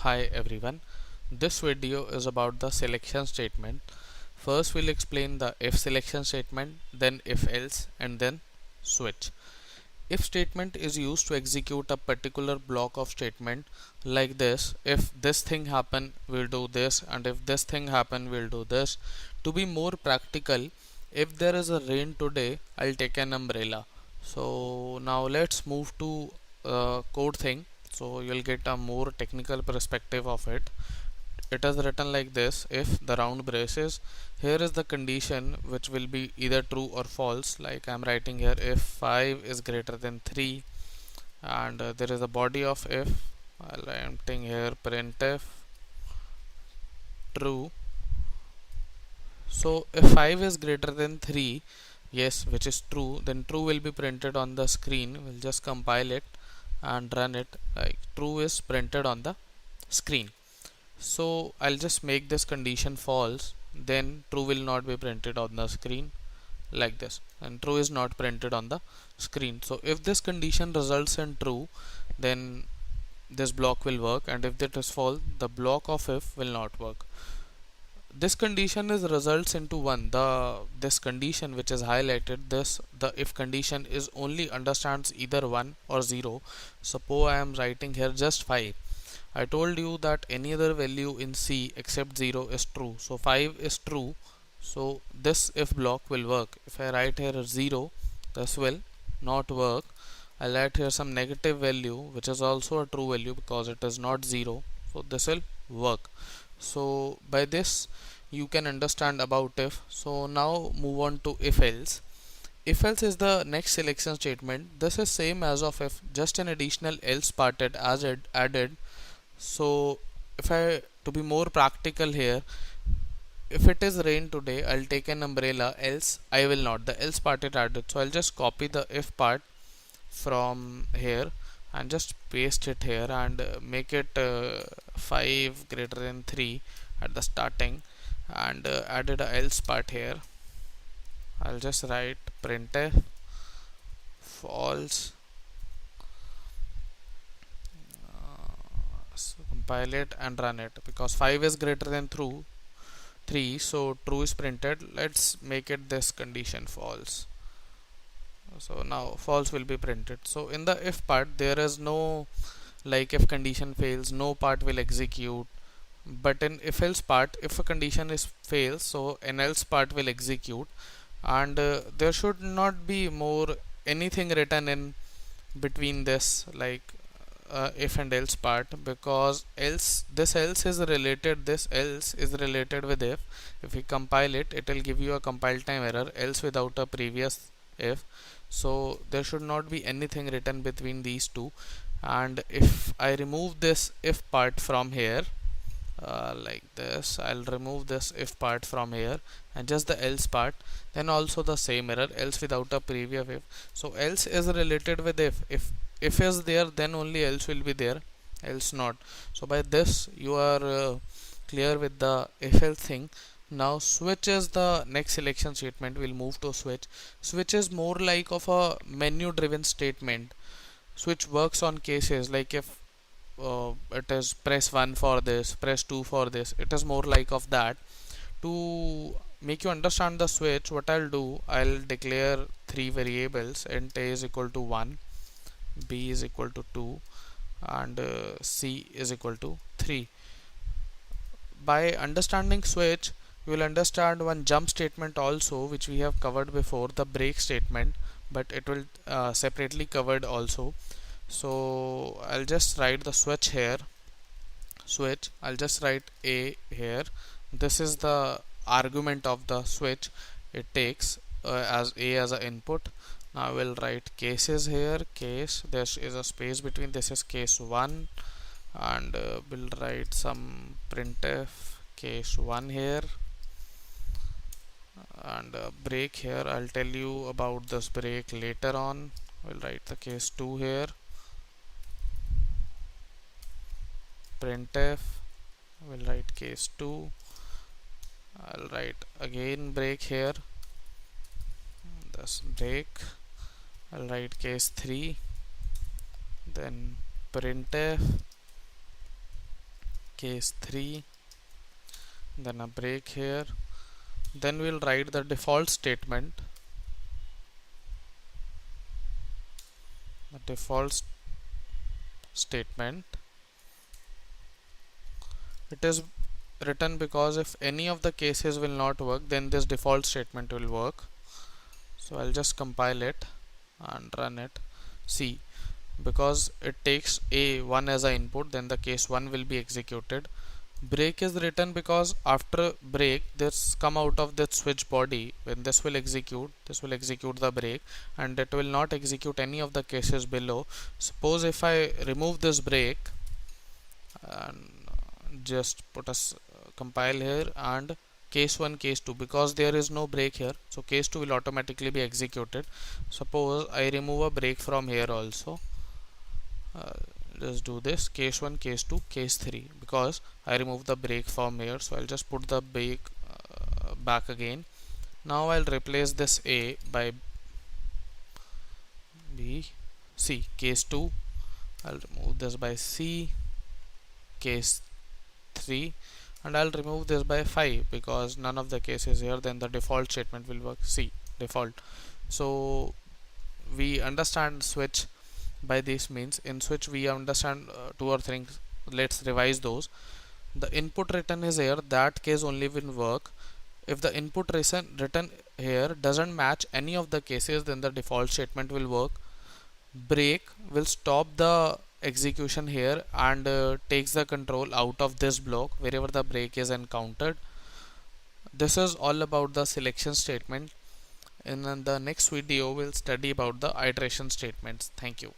Hi everyone, this video is about the selection statement. First we'll explain the if selection statement, then if else, and then switch. If statement is used to execute a particular block of statement like this: if this thing happen we'll do this, and if this thing happen we'll do this. To be more practical, if there is a rain today I'll take an umbrella. So now let's move to code thing, so you'll get a more technical perspective of it. It is written like this: if the round braces, here is the condition which will be either true or false, like I'm writing here if 5 is greater than 3, and there is a body of if. I'm writing here printf true. So if 5 is greater than 3, yes, which is true, then true will be printed on the screen. We'll just compile it and run it. Like true is printed on the screen. So I'll just make this condition false, then true will not be printed on the screen, like this, and true is not printed on the screen. So if this condition results in true, then this block will work, and if that is false, the block of if will not work. This condition is results into 1. This condition which is highlighted, the if condition is only understands either 1 or 0. Suppose I am writing here just 5. I told you that any other value in C except 0 is true, so 5 is true, so this if block will work. If I write here 0, this will not work. I'll write here some negative value which is also a true value because it is not 0, so this will work. So by this you can understand about if. So now move on to if else. If else is the next selection statement. This is same as of if, just an additional else part added. So if I to be more practical here, if it is rain today I'll take an umbrella, else I will not. The else part is added, so I'll just copy the if part from here and just paste it here and make it 5 greater than 3 at the starting, and added a else part here. I'll just write printf false. So compile it and run it, because 5 is greater than 3, so true is printed. Let's make it this condition false. So now false will be printed. So in the if part there is no, like if condition fails no part will execute, but in if else part if a condition is fails, so an else part will execute, and there should not be more anything written in between this, like if and else part, because else this else is related with if we compile it, it will give you a compile time error, else without a previous if. So there should not be anything written between these two. And if I remove this if part from here, like this, I'll remove this if part from here and just the else part, then also the same error, else without a previous if. So else is related with if is there, then only else will be there, else not. So by this you are clear with the if else thing. Now switch is the next selection statement. We'll move to switch. Switch is more like of a menu driven statement. Switch works on cases like if it is press 1 for this, press 2 for this. It is more like of that. To make you understand the switch, what I'll do, I'll declare 3 variables: int a is equal to 1, b is equal to 2, and c is equal to 3. By understanding switch, you will understand one jump statement also, which we have covered before, the break statement, but it will separately covered also. So I'll just write the switch here. Switch, I'll just write a here. This is the argument of the switch. It takes as a as an input. Now we'll write cases here. Case, there is a space between, this is case 1, and we'll write some printf case 1 here, and break here. I'll tell you about this break later on. We'll write the case 2 here. Printf, we'll write case 2. I'll write again break here, this break. I'll write case 3, then printf case 3, then a break here, then we'll write the default statement. The default statement, it is written because if any of the cases will not work, then this default statement will work. So I'll just compile it and run it. See, because it takes a1 as an input, then the case 1 will be executed. Break is written because after break, this come out of that switch body. When this will execute the break, and it will not execute any of the cases below. Suppose if I remove this break and just put a compile here and case 1 case 2, because there is no break here, so case 2 will automatically be executed. Suppose I remove a break from here also, just do this case 1 case 2 case 3, because I remove the break from here, so I'll just put the break back again. Now I'll replace this A by B. C case 2, I'll remove this by C case 3, and I'll remove this by 5 because none of the cases here, then the default statement will work. C default. So we understand switch by this means. In switch we understand two or three things. Let's revise those. The input written is here, that case only will work. If the input written here doesn't match any of the cases, then the default statement will work. Break will stop the execution here and takes the control out of this block wherever the break is encountered. This is all about the selection statement. In the next video we'll study about the iteration statements. Thank you.